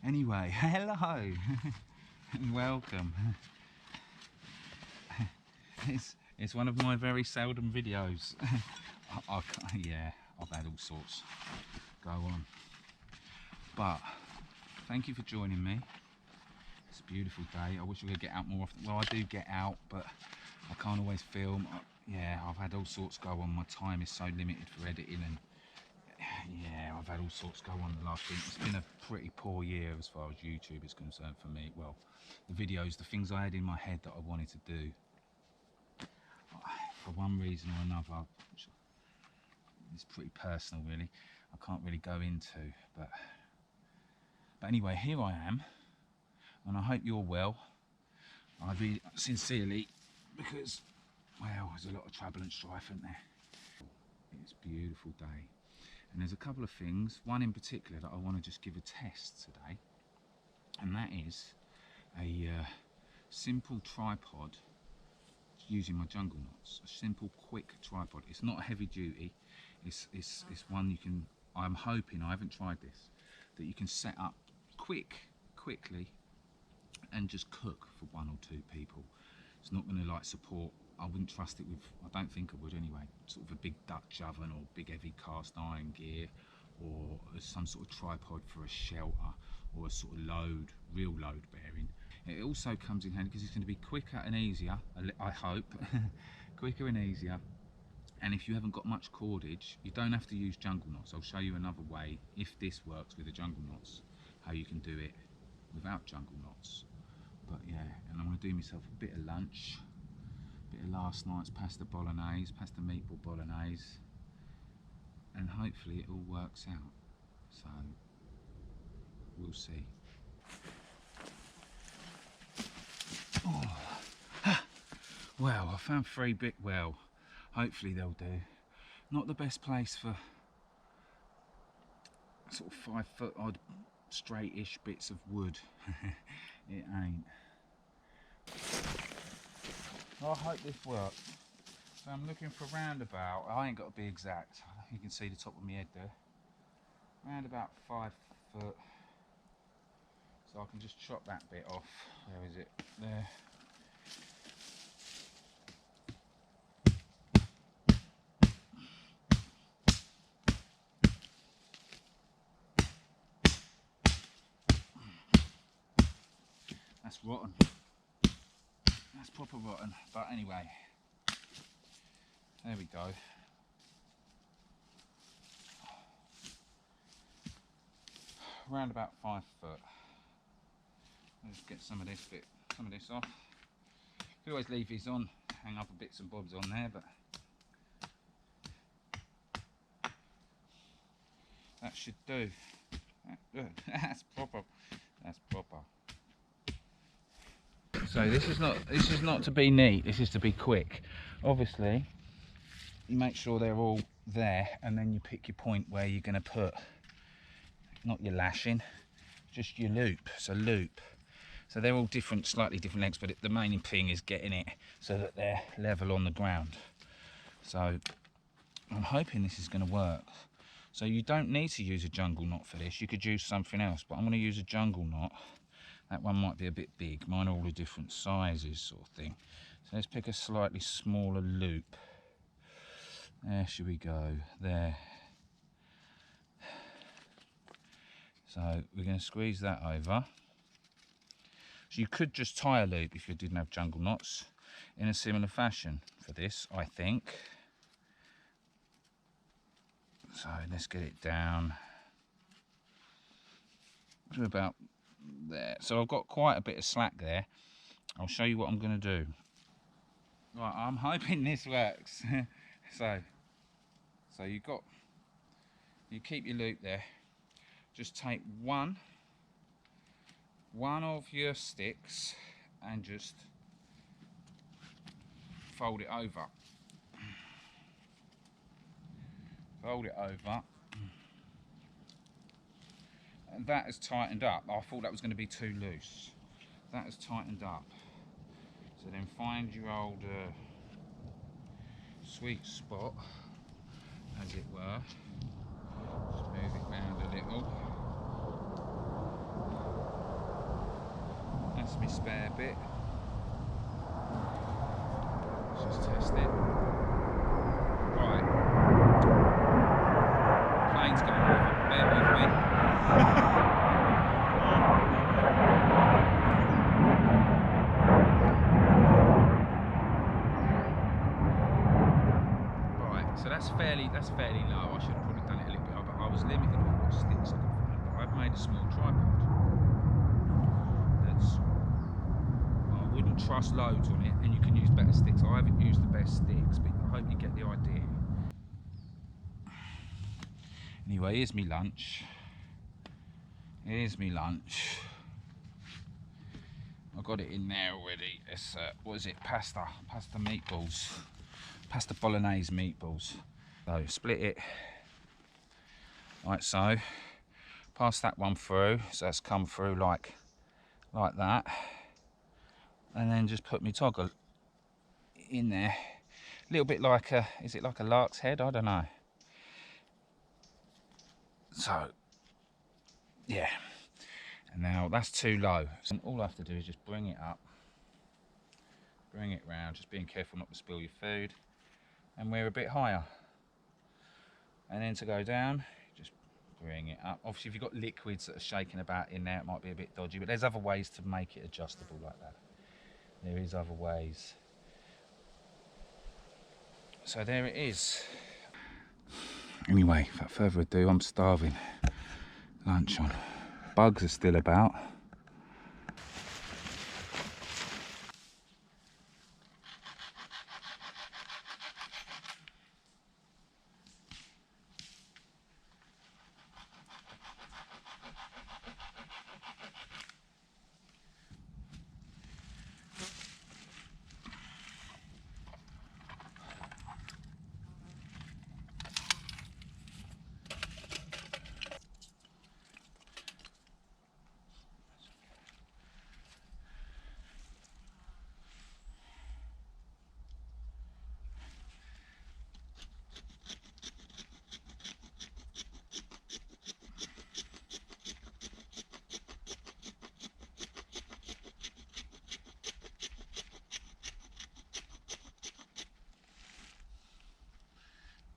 Anyway, hello and welcome. It's one of my very seldom videos. Yeah, I've had all sorts go on, but thank you for joining me. It's a beautiful day. I wish I could get out more often. Well, I do get out, but I can't always film. Yeah, I've had all sorts go on. My time is so limited for editing, and yeah, I've had all sorts go on the last week. It's been a pretty poor year as far as YouTube is concerned for me. Well, the videos, the things I had in my head that I wanted to do, for one reason or another, which is pretty personal really, I can't really go into, but anyway, here I am, and I hope you're well. I really sincerely, because, well, there's a lot of trouble and strife, isn't there? It's a beautiful day, and there's a couple of things, one in particular that I want to just give a test today, and that is a simple tripod using my jungle knots. A simple, quick tripod. It's not heavy duty. It's one you can, I'm hoping, I haven't tried this, that you can set up quickly and just cook for 1 or 2 people. It's not going to like support, I wouldn't trust it with, I don't think I would anyway, sort of a big Dutch oven or big heavy cast iron gear, or some sort of tripod for a shelter, or a sort of real load bearing. It also comes in handy because it's going to be quicker and easier, I hope, quicker and easier. And if you haven't got much cordage, you don't have to use jungle knots. I'll show you another way, if this works with the jungle knots, how you can do it without jungle knots. But yeah, and I'm going to do myself a bit of lunch, a bit of last night's pasta meatball bolognese, and hopefully it all works out. So we'll see. Oh. Well, I found 3 well, hopefully they'll do. Not the best place for sort of 5 foot odd straight-ish bits of wood. It ain't. Well, I hope this works. So I'm looking for roundabout, I ain't got to be exact, you can see the top of my head there, round about 5 foot, so I can just chop that bit off. Where is it? There. That's rotten. That's proper rotten. But anyway, there we go. Around about 5 foot. Let's get some of this off. You always leave these on, hang other bits and bobs on there, but that should do. That's proper. That's proper. So this is not to be neat, this is to be quick. Obviously, you make sure they're all there, and then you pick your point where you're going to put, not your lashing, just your loop. So loop. So they're all different, slightly different lengths, but the main thing is getting it so that they're level on the ground. So I'm hoping this is going to work. So you don't need to use a jungle knot for this, you could use something else, but I'm going to use a jungle knot. That one might be a bit big, mine are all the different sizes sort of thing. So let's pick a slightly smaller loop. There, should we go? There. So we're going to squeeze that over. So you could just tie a loop if you didn't have jungle knots in a similar fashion for this, I think. So let's get it down to about there. So I've got quite a bit of slack there. I'll show you what I'm going to do. Right, I'm hoping this works. so you keep your loop there. Just take one of your sticks and just fold it over. Fold it over. And that has tightened up. I thought that was going to be too loose. That has tightened up. So then find your old sweet spot, as it were. Just move it round a little. my spare bit. Let's just test it. Right. Plane's going over. Bear with me. Right, so that's fairly low. I should have probably done it a little bit higher, but I was limited with what sticks I could find. But I've made a small tripod. I wouldn't trust loads on it, and you can use better sticks. I haven't used the best sticks, but I hope you get the idea. Anyway, here's me lunch. Here's me lunch. I got it in there already. It's what is it? Pasta meatballs, pasta bolognese meatballs. So split it like so. Pass that one through, so that's come through like that, and then just put my toggle in there. A little bit like a, is it like a lark's head? I don't know. So yeah, and now that's too low. So all I have to do is just bring it up, bring it round, just being careful not to spill your food, and we're a bit higher. And then to go down, just bring it up. Obviously, if you've got liquids that are shaking about in there, it might be a bit dodgy, but there's other ways to make it adjustable like that. There is other ways. So there it is. Anyway, without further ado, I'm starving. Lunch on. Bugs are still about.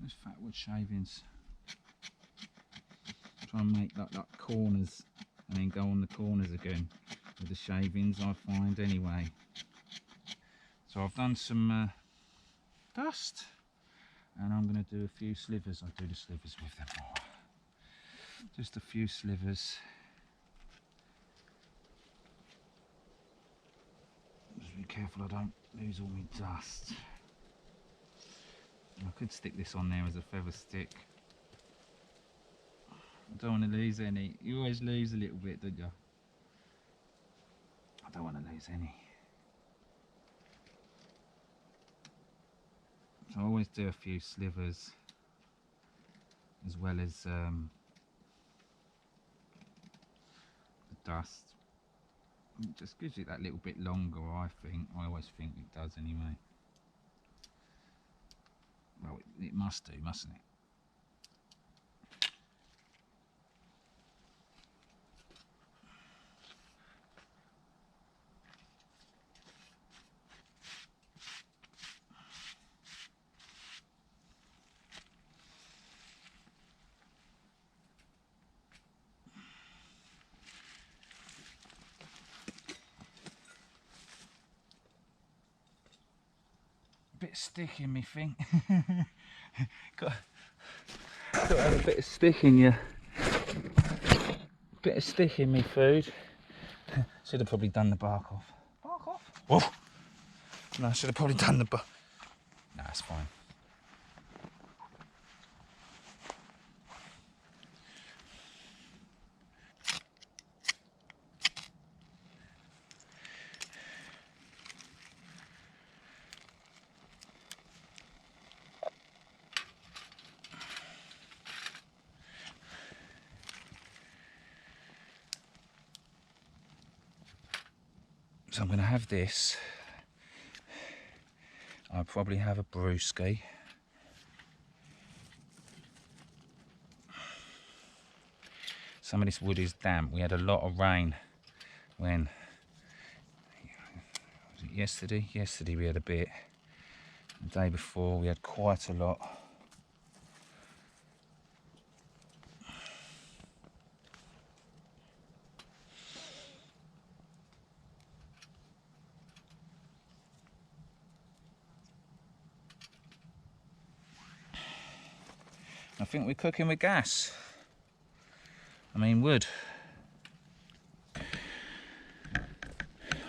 Those fat wood shavings. Try and make like corners and then go on the corners again with the shavings, I find anyway. So I've done some dust, and I'm going to do a few slivers. I do the slivers with them. Oh, just a few slivers. Just be careful I don't lose all my dust. I could stick this on there as a feather stick. I don't want to lose any. You always lose a little bit, don't you? I don't want to lose any. So I always do a few slivers, as well as the dust. It just gives it that little bit longer, I think. I always think it does anyway. Well, it must do, mustn't it? Bit sticky in me thing. got to have a bit of stick in you. Bit of stick in me food. Should have probably done the bark off. Bark off? Whoa! No, I should have probably done the bark. No, it's fine. So I'm going to have this. I'll probably have a brewski. Some of this wood is damp. We had a lot of rain when Was it yesterday? Yesterday we had a bit. The day before we had quite a lot. I think we're cooking with gas. I mean wood.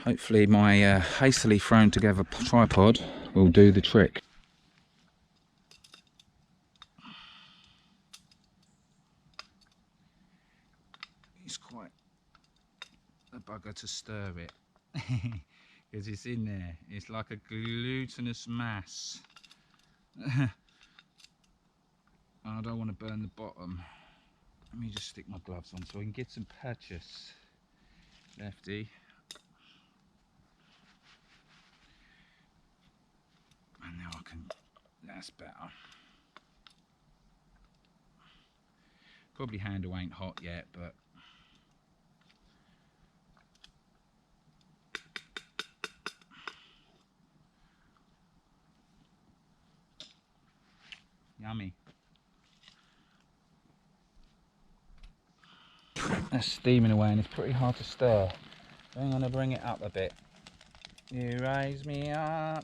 Hopefully my hastily thrown together tripod will do the trick. It's quite a bugger to stir it because it's in there. It's like a glutinous mass. I don't want to burn the bottom. Let me just stick my gloves on so I can get some purchase. Lefty. And now I can, that's better. Probably handle ain't hot yet, but yummy. That's steaming away and it's pretty hard to stir. I'm going to bring it up a bit. You raise me up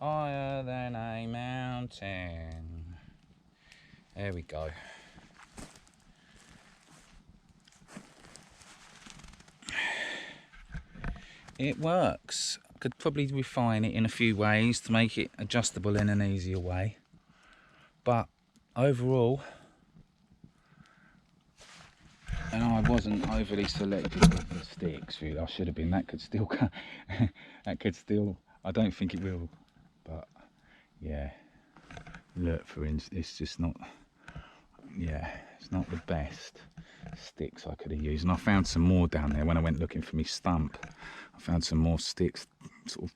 higher than a mountain. There we go. It works. I could probably refine it in a few ways to make it adjustable in an easier way. But overall, and I wasn't overly selective with the sticks, really. I should have been. That could still that could still, I don't think it will, but yeah, look, for instance, it's just not, yeah, it's not the best sticks I could have used. And I found some more down there when I went looking for me stump. I found some more sticks sort of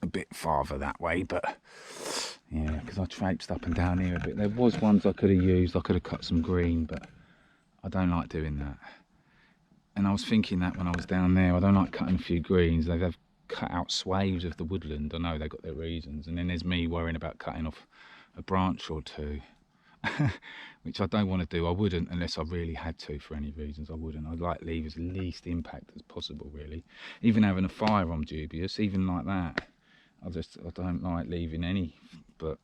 a bit farther that way, but yeah, because I traipsed up and down here a bit. There was ones I could have used. I could have cut some green, but I don't like doing that. And I was thinking that when I was down there, I don't like cutting a few greens. They've cut out swathes of the woodland. I know they've got their reasons. And then there's me worrying about cutting off a branch or two, which I don't want to do. I wouldn't unless I really had to for any reasons. I wouldn't. I'd like to leave as least impact as possible, really. Even having a fire, I'm dubious. Even like that, I don't like leaving any. But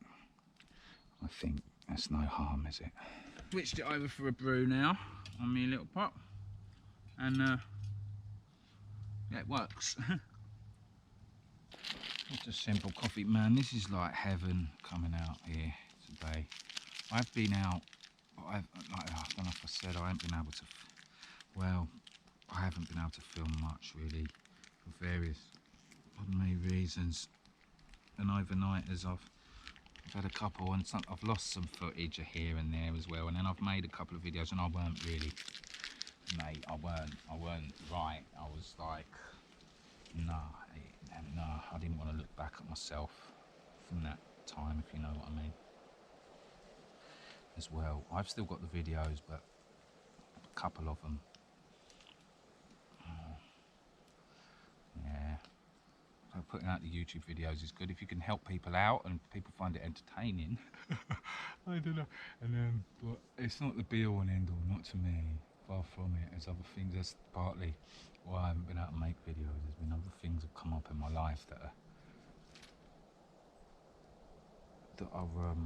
I think that's no harm, is it? Switched it over for a brew now on my little pot, and yeah, it works. Just a simple coffee, man. This is like heaven coming out here today. I've been out, I don't know if I said I haven't been able to, well, I haven't been able to film much really for various, pardon me, reasons. And overnight, as I've had a couple, and I've lost some footage here and there as well, and then I've made a couple of videos and I weren't really, mate, I weren't right. I was like, nah, I didn't want to look back at myself from that time, if you know what I mean, as well. I've still got the videos, but a couple of them, yeah. So putting out the YouTube videos is good if you can help people out and people find it entertaining. I don't know. And but it's not the be all and end all, not to me. Far from it. There's other things. That's partly why I haven't been able to make videos. There's been other things that have come up in my life that are well,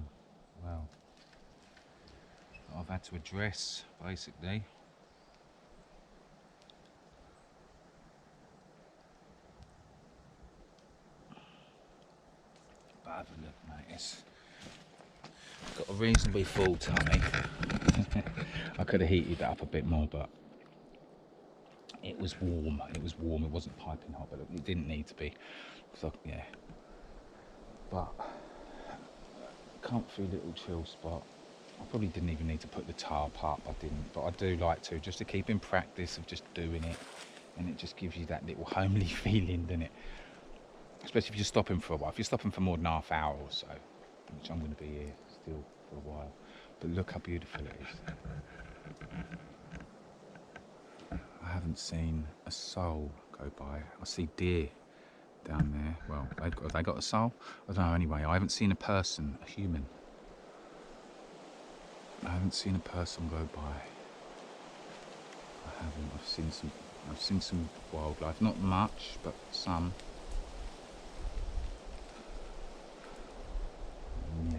that I've had to address basically. But have a look, mate. It's got a reasonably full tummy. I could have heated that up a bit more, but it was warm. It was warm. It wasn't piping hot, but it didn't need to be. So yeah. But comfy little chill spot. I probably didn't even need to put the tarp up. I didn't, but I do like to, just to keep in practice of just doing it, and it just gives you that little homely feeling, doesn't it? Especially if you're stopping for a while. If you're stopping for more than half hour or so, which I'm going to be here still for a while. But look how beautiful it is. I haven't seen a soul go by. I see deer down there. Well, have they got a soul? I don't know. Anyway, I haven't seen a person, a human. I haven't seen a person go by. I haven't. I've seen some wildlife. Not much, but some. Yeah.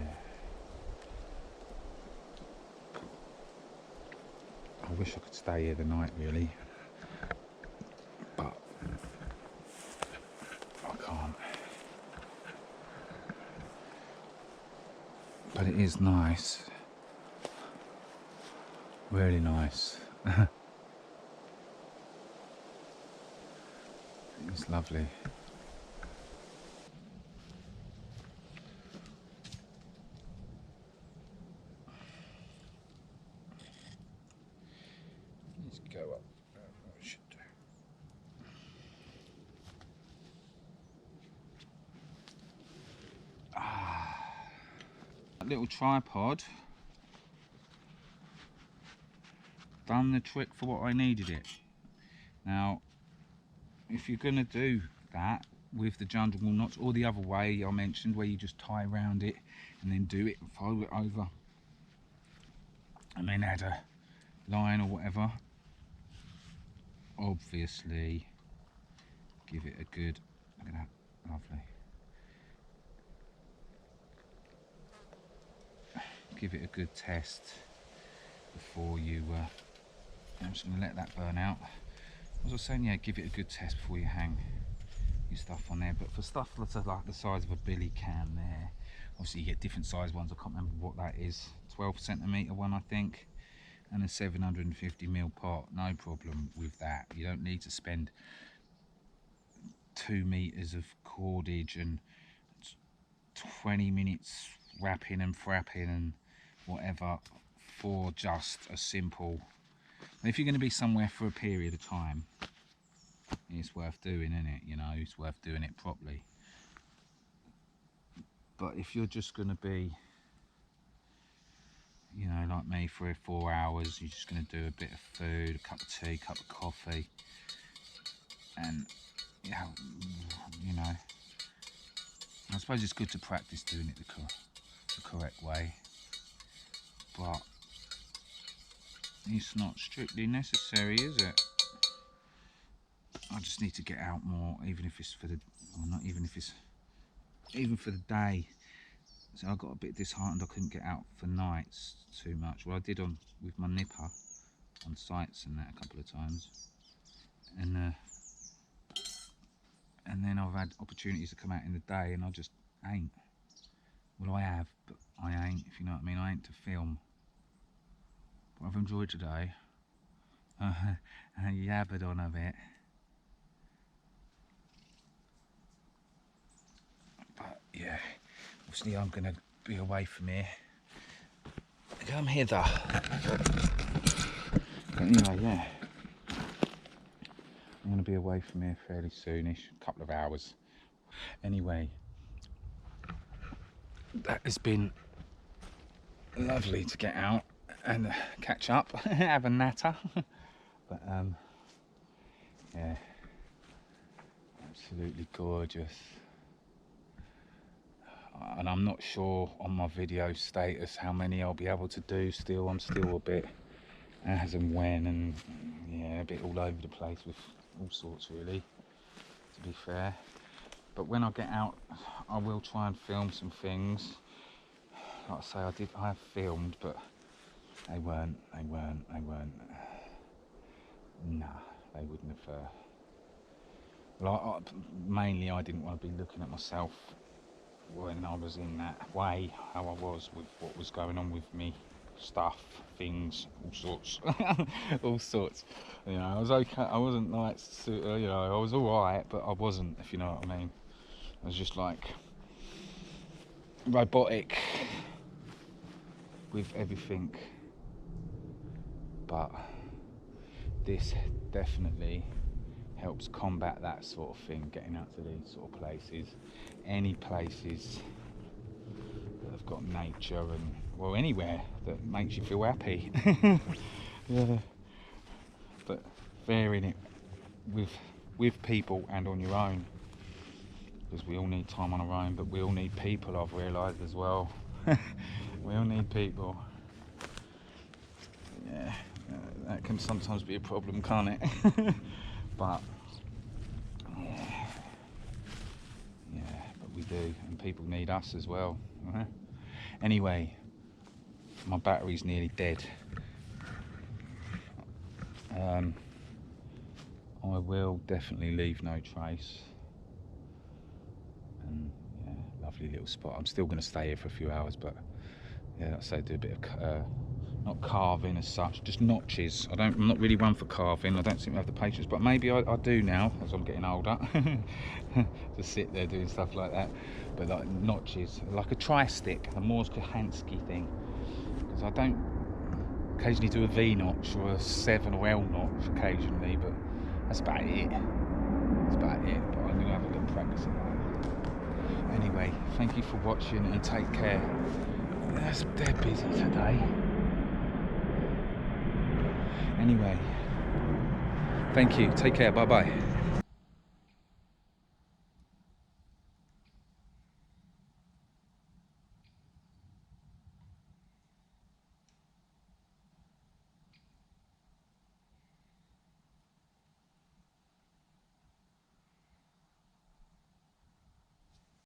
I wish I could stay here the night, really, but I can't. But it is nice, really nice. It's lovely. Let's go up. What we should do. That little tripod done the trick for what I needed it. Now, if you're going to do that with the jungle knots, or the other way I mentioned, where you just tie around it and then do it and fold it over and then add a line or whatever, obviously give it a good, look at that, lovely, give it a good test before you I'm just going to let that burn out. As I was saying, yeah, give it a good test before you hang your stuff on there. But for stuff that's like the size of a billy can there, obviously you get different size ones. I can't remember what that is, 12 centimetre one I think, and a 750mm pot. No problem with that. You don't need to spend 2 meters of cordage and 20 minutes wrapping and frapping and whatever for just a simple. If you're going to be somewhere for a period of time, it's worth doing, isn't it? You know, it's worth doing it properly. But if you're just going to be, you know, like me, 3 or 4 hours, you're just going to do a bit of food, a cup of tea, a cup of coffee, and yeah, you know, I suppose it's good to practice doing it the correct way, but it's not strictly necessary, is it? I just need to get out more, even if it's for the, or not even if it's, even for the day. So I got a bit disheartened I couldn't get out for nights too much. Well, I did on with my nipper on sites and that a couple of times, and then I've had opportunities to come out in the day and I just ain't. Well, I have, but I ain't, if you know what I mean. I ain't to film. But I've enjoyed today. I yabbered on a bit. But yeah, obviously I'm going to be away from here. Come hither. But anyway, yeah. I'm going to be away from here fairly soonish, a couple of hours. Anyway, that has been lovely to get out and catch up, have a natter. But yeah, absolutely gorgeous. And I'm not sure on my video status how many I'll be able to do still. I'm still a bit as and when, and yeah, a bit all over the place with all sorts really, to be fair. But when I get out, I will try and film some things. Like I say, I have filmed, but they weren't, nah, they wouldn't have, well, mainly I didn't want to be looking at myself when I was in that way, how I was with what was going on with me, stuff, things, all sorts, all sorts. You know, I was okay, I wasn't like, you know, I was alright, but I wasn't, if you know what I mean. I was just like robotic with everything. But this definitely helps combat that sort of thing, getting out to these sort of places, any places that have got nature and, well, anywhere that makes you feel happy. Yeah. But varying it with with people and on your own, because we all need time on our own, but we all need people, I've realised as well. We all need people. Yeah, that can sometimes be a problem, can't it? But yeah, but we do, and people need us as well. Anyway, my battery's nearly dead. I will definitely leave no trace. And yeah, lovely little spot. I'm still going to stay here for a few hours, but yeah, like I say, do a bit of not carving as such, just notches. I'm not really one for carving. I don't seem to have the patience, but maybe I do now as I'm getting older. To sit there doing stuff like that, but like notches, like a tri-stick, a Morse Kahansky thing, because I don't occasionally do a V notch or a 7 or L notch occasionally, but that's about it. That's about it. But I'm going to have a little practice of that. Anyway, thank you for watching and take care. They're busy today. Anyway, thank you. Take care. Bye bye.